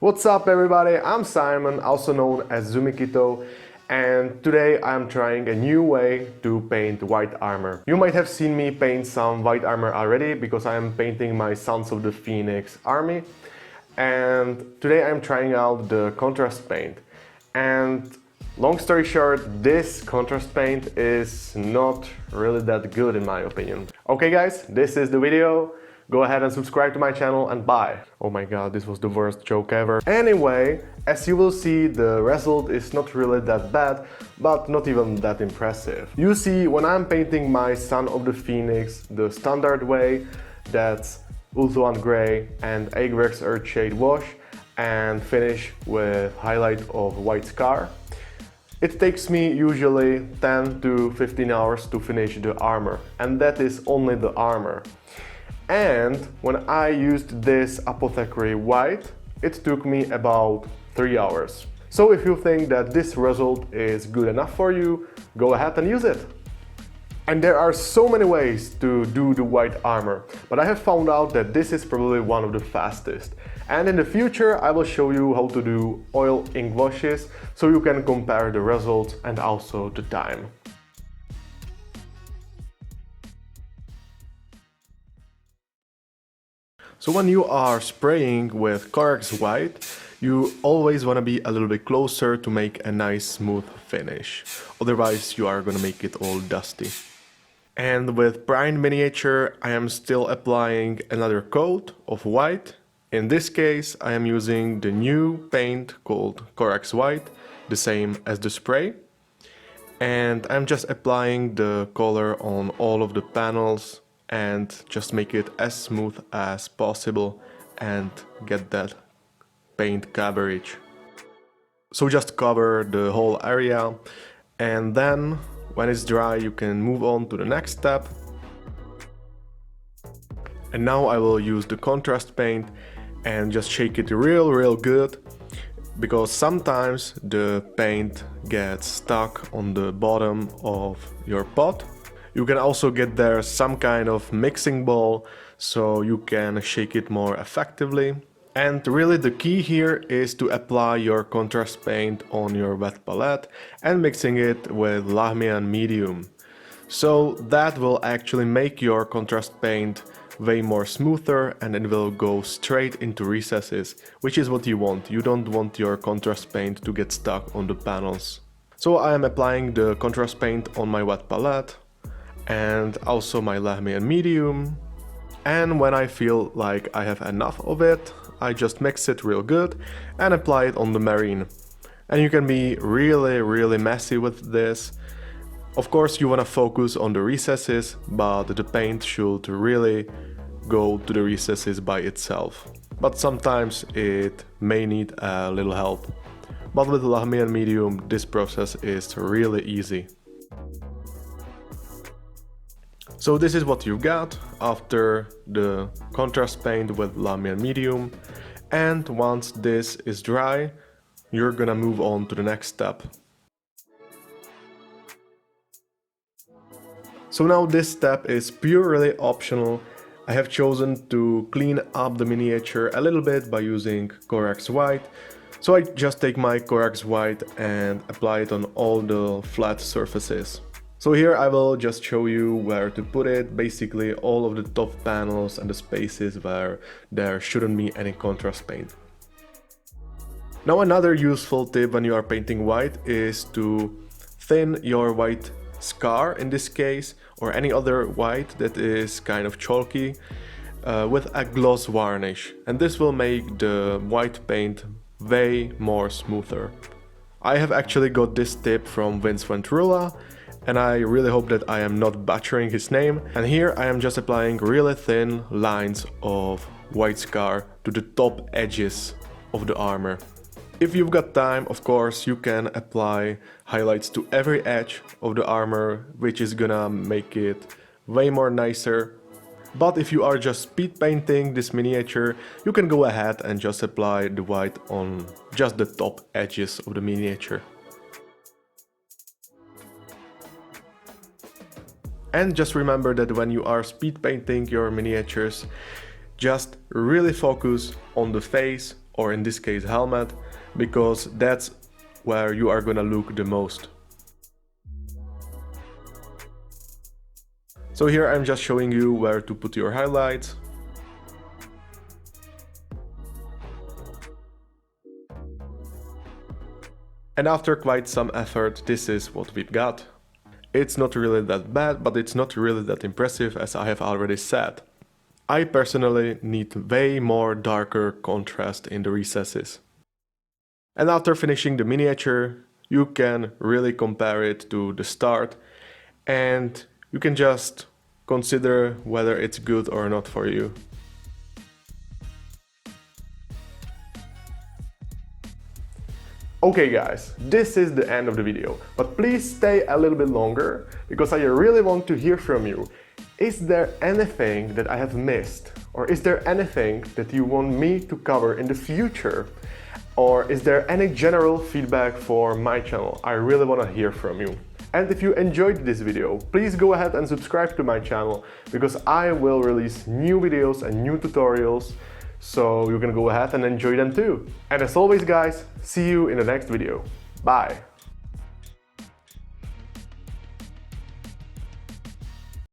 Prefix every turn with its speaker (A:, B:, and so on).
A: What's up everybody, I'm Simon, also known as Zumikito, and today I'm trying a new way to paint white armor. You might have seen me paint some white armor already because I am painting my Sons of the Phoenix army, and today I'm trying out the contrast paint. And long story short, this contrast paint is not really that good in my opinion. Okay guys, this is the video. Go ahead and subscribe to my channel and bye. Oh my god, this was the worst joke ever. Anyway, as you will see, the result is not really that bad, but not even that impressive. You see, when I'm painting my Son of the Phoenix the standard way, that's Ulthuan Grey and Agrax Earthshade wash and finish with highlight of white scar, it takes me usually 10 to 15 hours to finish the armor, and that is only the armor. And when I used this Apothecary White, it took me about 3 hours. So if you think that this result is good enough for you, go ahead and use it. And there are so many ways to do the white armor, but I have found out that this is probably one of the fastest. And in the future I will show you how to do oil ink washes, so you can compare the results and also the time. So when you are spraying with Corax White, you always want to be a little bit closer to make a nice smooth finish. Otherwise you are going to make it all dusty. And with Prime Miniature I am still applying another coat of white. In this case I am using the new paint called Corax White, the same as the spray. And I'm just applying the color on all of the panels and just make it as smooth as possible and get that paint coverage. So just cover the whole area, and then when it's dry you can move on to the next step. And now I will use the contrast paint and just shake it real good, because sometimes the paint gets stuck on the bottom of your pot. You can also get there some kind of mixing bowl so you can shake it more effectively. And really the key here is to apply your contrast paint on your wet palette and mixing it with Lahmian Medium. So that will actually make your contrast paint way more smoother, and it will go straight into recesses, which is what you want. You don't want your contrast paint to get stuck on the panels. So I am applying the contrast paint on my wet palette and also my Lahmian Medium, and when I feel like I have enough of it, I just mix it real good and apply it on the marine. And you can be really messy with this. Of course you want to focus on the recesses, but the paint should really go to the recesses by itself. But sometimes it may need a little help. But with Lahmian Medium this process is really easy. So this is what you got after the contrast paint with Lahmian Medium, and once this is dry, you're gonna move on to the next step. So now this step is purely optional. I have chosen to clean up the miniature a little bit by using Corax White. So I just take my Corax White and apply it on all the flat surfaces. So here I will just show you where to put it, basically all of the top panels and the spaces where there shouldn't be any contrast paint. Now another useful tip when you are painting white is to thin your white scar in this case, or any other white that is kind of chalky, with a gloss varnish, and this will make the white paint way more smoother. I have actually got this tip from Vince Venturella, and I really hope that I am not butchering his name. And here I am just applying really thin lines of white scar to the top edges of the armor. If you've got time, of course, you can apply highlights to every edge of the armor, which is gonna make it way more nicer. But if you are just speed painting this miniature, you can go ahead and just apply the white on just the top edges of the miniature. And just remember that when you are speed painting your miniatures, just really focus on the face or in this case helmet, because that's where you are gonna look the most. So here I'm just showing you where to put your highlights. And after quite some effort, this is what we've got. It's not really that bad, but it's not really that impressive, as I have already said. I personally need way more darker contrast in the recesses. And after finishing the miniature, you can really compare it to the start, and you can just consider whether it's good or not for you. Okay guys, this is the end of the video, but please stay a little bit longer because I really want to hear from you. Is there anything that I have missed? Or is there anything that you want me to cover in the future? Or is there any general feedback for my channel? I really want to hear from you. And if you enjoyed this video, please go ahead and subscribe to my channel because I will release new videos and new tutorials, so you can go ahead and enjoy them too. And as always guys, see you in the next video. Bye!